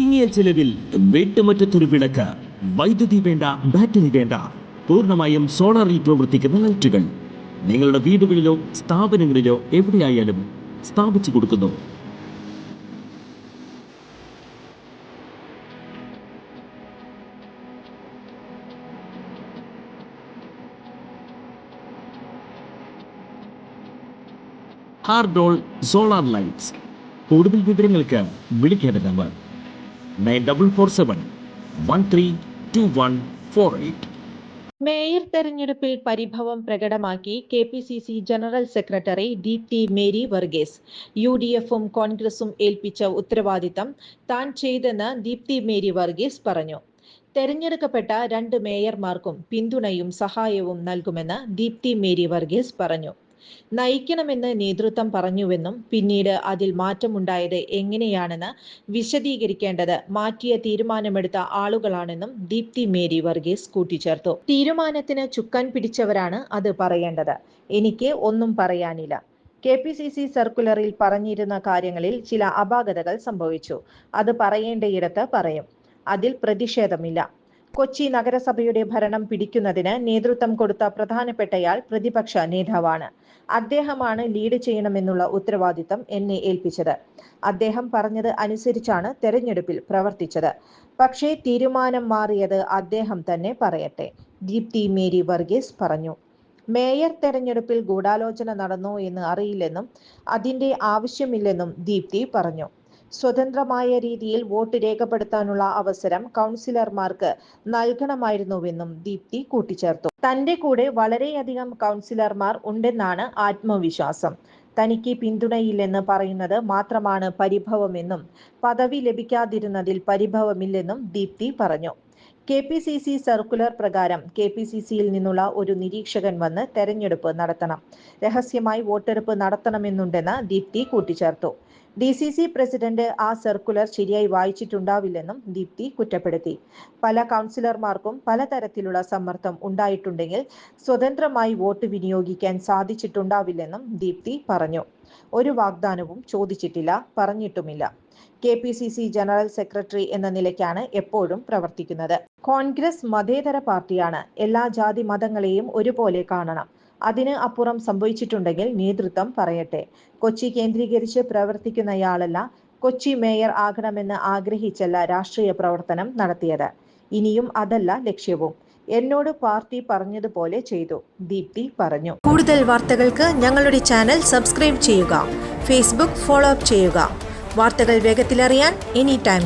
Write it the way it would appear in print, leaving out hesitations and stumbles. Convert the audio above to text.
ചുരുങ്ങിയ ചെലവിൽ വീട്ടുമുറ്റത്തൊരു വിളക്ക്, വൈദ്യുതി വേണ്ട, ബാറ്ററി വേണ്ട, പൂർണ്ണമായും സോളാറിൽ പ്രവർത്തിക്കുന്ന ലൈറ്റുകൾ നിങ്ങളുടെ വീടുകളിലോ സ്ഥാപനങ്ങളിലോ എവിടെയായാലും സ്ഥാപിച്ചു കൊടുക്കുന്നു. ഹാർഡോൾ സോളാർ ലൈറ്റ്സ്. കൂടുതൽ വിവരങ്ങൾക്ക് വിളിക്കേണ്ട നമ്പർ 9447132148. മേയർ തെരഞ്ഞെടുപ്പിൽ പരിഭവം പ്രകടമാക്കി KPCC general secretary Deepthi Mary Varghese. UDFും കോൺഗ്രസും ഏൽപ്പിച്ച ഉത്തരവാദിത്തം താൻ ചെയ്തെന്ന് ദീപ്തി മേരി വർഗീസ് പറഞ്ഞു. തെരഞ്ഞെടുക്കപ്പെട്ട 2 മേയർമാർക്കും പിന്തുണയും സഹായവും നൽകുമെന്ന് ദീപ്തി മേരി വർഗീസ് പറഞ്ഞു. നയിക്കണമെന്ന് നേതൃത്വം പറഞ്ഞുവെന്നും പിന്നീട് അതിൽ മാറ്റമുണ്ടായത് എങ്ങനെയാണെന്ന് വിശദീകരിക്കേണ്ടത് മാറ്റിയ തീരുമാനമെടുത്ത ആളുകളാണെന്നും ദീപ്തി മേരി വർഗീസ് കൂട്ടിച്ചേർത്തു. തീരുമാനത്തിന് ചുക്കാൻ പിടിച്ചവരാണ് അത് പറയേണ്ടത്. എനിക്ക് ഒന്നും പറയാനില്ല. KPCC സർക്കുലറിൽ പറഞ്ഞിരുന്ന കാര്യങ്ങളിൽ ചില അപാകതകൾ സംഭവിച്ചു. അത് പറയേണ്ടയിടത്ത് പറയും. അതിൽ പ്രതിഷേധമില്ല. കൊച്ചി നഗരസഭയുടെ ഭരണം പിടിക്കുന്നതിന് നേതൃത്വം കൊടുത്ത പ്രധാനപ്പെട്ടയാൾ പ്രതിപക്ഷ നേതാവാണ്. അദ്ദേഹമാണ് ലീഡ് ചെയ്യണമെന്നുള്ള ഉത്തരവാദിത്തം എന്നെ ഏൽപ്പിച്ചത്. അദ്ദേഹം പറഞ്ഞത് അനുസരിച്ചാണ് തെരഞ്ഞെടുപ്പിൽ പ്രവർത്തിച്ചത്. പക്ഷേ തീരുമാനം മാറിയത് അദ്ദേഹം തന്നെ പറയട്ടെ, ദീപ്തി മേരി വർഗീസ് പറഞ്ഞു. മേയർ തെരഞ്ഞെടുപ്പിൽ ഗൂഢാലോചന നടന്നോ എന്ന് അറിയില്ലെന്നും അതിന്റെ ആവശ്യമില്ലെന്നും ദീപ്തി പറഞ്ഞു. സ്വതന്ത്രമായ രീതിയിൽ വോട്ട് രേഖപ്പെടുത്താനുള്ള അവസരം കൗൺസിലർമാർക്ക് നൽകണമായിരുന്നുവെന്നും ദീപ്തി കൂട്ടിച്ചേർത്തു. തന്റെ കൂടെ വളരെയധികം കൗൺസിലർമാർ ഉണ്ടെന്നാണ് ആത്മവിശ്വാസം. തനിക്ക് പിന്തുണയില്ലെന്ന് പറയുന്നത് മാത്രമാണ് പരിഭവമെന്നും പദവി ലഭിക്കാതിരുന്നതിൽ പരിഭവമില്ലെന്നും ദീപ്തി പറഞ്ഞു. KPCC സർക്കുലർ പ്രകാരം KPCCയിൽ നിന്നുള്ള ഒരു നിരീക്ഷകൻ വന്ന് തെരഞ്ഞെടുപ്പ് നടത്തണം. രഹസ്യമായി വോട്ടെടുപ്പ് നടത്തണമെന്നുണ്ടെന്ന് ദീപ്തി കൂട്ടിച്ചേർത്തു. DCC പ്രസിഡന്റ് ആ സർക്കുലർ ശരിയായി വായിച്ചിട്ടുണ്ടാവില്ലെന്നും ദീപ്തി കുറ്റപ്പെടുത്തി. പല കൗൺസിലർമാർക്കും പലതരത്തിലുള്ള സമ്മർദ്ദം ഉണ്ടായിട്ടുണ്ടെങ്കിൽ സ്വതന്ത്രമായി വോട്ട് വിനിയോഗിക്കാൻ സാധിച്ചിട്ടുണ്ടാവില്ലെന്നും ദീപ്തി പറഞ്ഞു. ഒരു വാഗ്ദാനവും ചോദിച്ചിട്ടില്ല, പറഞ്ഞിട്ടുമില്ല. KPCC ജനറൽ സെക്രട്ടറി എന്ന നിലയ്ക്കാണ് എപ്പോഴും പ്രവർത്തിക്കുന്നത്. കോൺഗ്രസ് മതേതര പാർട്ടിയാണ്. എല്ലാ ജാതി മതങ്ങളെയും ഒരുപോലെ കാണണം. അതിന് അപ്പുറം സംഭവിച്ചിട്ടുണ്ടെങ്കിൽ നേതൃത്വം പറയട്ടെ. കൊച്ചി കേന്ദ്രീകരിച്ച് പ്രവർത്തിക്കുന്നയാളല്ല. കൊച്ചി മേയർ ആകണമെന്ന് ആഗ്രഹിച്ചല്ല രാഷ്ട്രീയ പ്രവർത്തനം നടത്തിയത്. ഇനിയും അതല്ല ലക്ഷ്യവും. എന്നോട് പാർട്ടി പറഞ്ഞതുപോലെ ചെയ്തു, ദീപ്തി പറഞ്ഞു. കൂടുതൽ വാർത്തകൾക്ക് ഞങ്ങളുടെ ചാനൽ സബ്സ്ക്രൈബ് ചെയ്യുക. Facebook ഫോളോ അപ്പ് ചെയ്യുക. വാർത്തകൾ വേഗത്തിലറിയാൻ എനി ടൈം